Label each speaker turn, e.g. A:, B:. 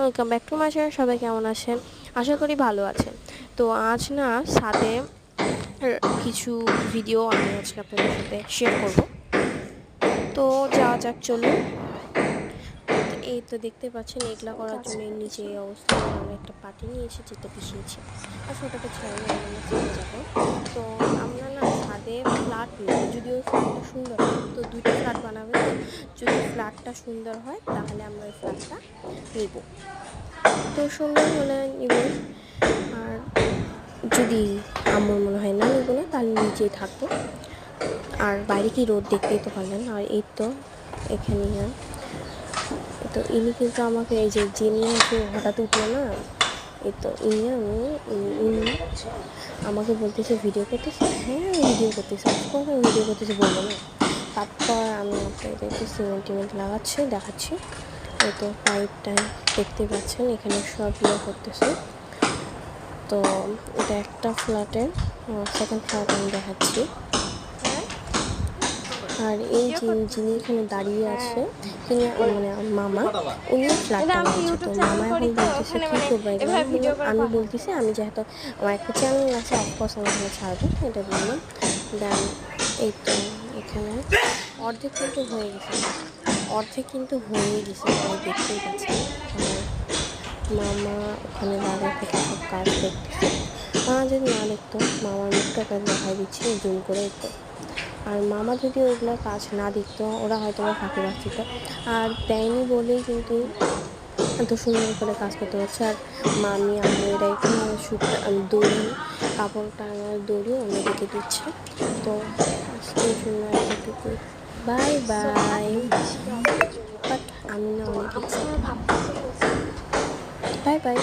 A: Welcome back to my channel. সবাই কেমন আছেন? আশা করি ভালো আছেন। তো আজ না সাথে কিছু ভিডিও আমি আজকে আপনাদের সাথে শেয়ার করব। তো যাওয়া যাক, চলুন। এই তো দেখতে পাচ্ছেন, এগুলা করার জন্য নিচে এই অবস্থা। আমি একটা পাটি নিয়েছি, যেটা পিছিয়েছি। আচ্ছা, ওটাকে ছেড়ে আমরা চলে যাবো। তো আমরা না ছাদে ফ্ল্যাট নিই, যদি ওই ফ্ল্যাটটা সুন্দর হয় তো 2টা ফ্ল্যাট বানাবে। তো যদি ফ্ল্যাটটা সুন্দর হয় তাহলে আমরা ওই ফ্ল্যাটটা নিব। তো সুন্দর হলে নিব, আর যদি আমার মনে হয় না নিব না, তাহলে নিচেই থাকবো। আর বাইরে কি রোদ, দেখতেই তো পারলেন। আর এই তো এখানে তো ইনি কিন্তু আমাকে, এই যে যিনি হঠাৎ উঠলো না, এই তো ইনি আমাকে বলতেছে ভিডিও করতেছে। হ্যাঁ, আমি ভিডিও করতেছি, অফকোর্স আমি ভিডিও করতেছি, বলবো না। তারপর আমি আপনাদেরকে সিমেন্ট লাগাচ্ছি, দেখাচ্ছি। এই তো পাইপটাই দেখতে পাচ্ছেন, এখানে সব করতেছে। তো এটা একটা ফ্ল্যাটের সেকেন্ড ফ্ল্যাট আমি দেখাচ্ছি। আর এই যিনি এখানে দাঁড়িয়ে আছে, তিনি মানে মামা, উনি ফ্ল্যাটটা নিয়েছে। তো মামা এখন বলতেছে কী করবো এগুলো। আমি বলতেছি আমি যেহেতু আমার একটা চ্যানেল আছে, অফকোর্স আমি এখানে ছাড়বো, এটা বললাম। দেন এই তো এখানে অর্ধেক কিন্তু হয়ে গেছে, তাই দেখতেই পাচ্ছেন। আর মামা ওখানে দাঁড়িয়ে থেকে সব কাজ দেখতেছে। মামা যদি না দেখতো, মামার মুখটা দেখাই দিচ্ছি জুম করে। তো আর মামা যদি ওইগুলো কাজ না দেখতো, ওরা হয়তো বা ফাঁকি রাখত। আর দেয়নি বলেই কিন্তু এত সুন্দর করে কাজ করতে পারছে। আর মামি এরা এখানে দড়ি, কাপড় টাঙার দড়ি অন্যদিকে দিচ্ছে। তো আজকের জন্য এতটুকু, বাই বাই। বাট আমি না অনেক এক্সাইটেড, বাই বাই।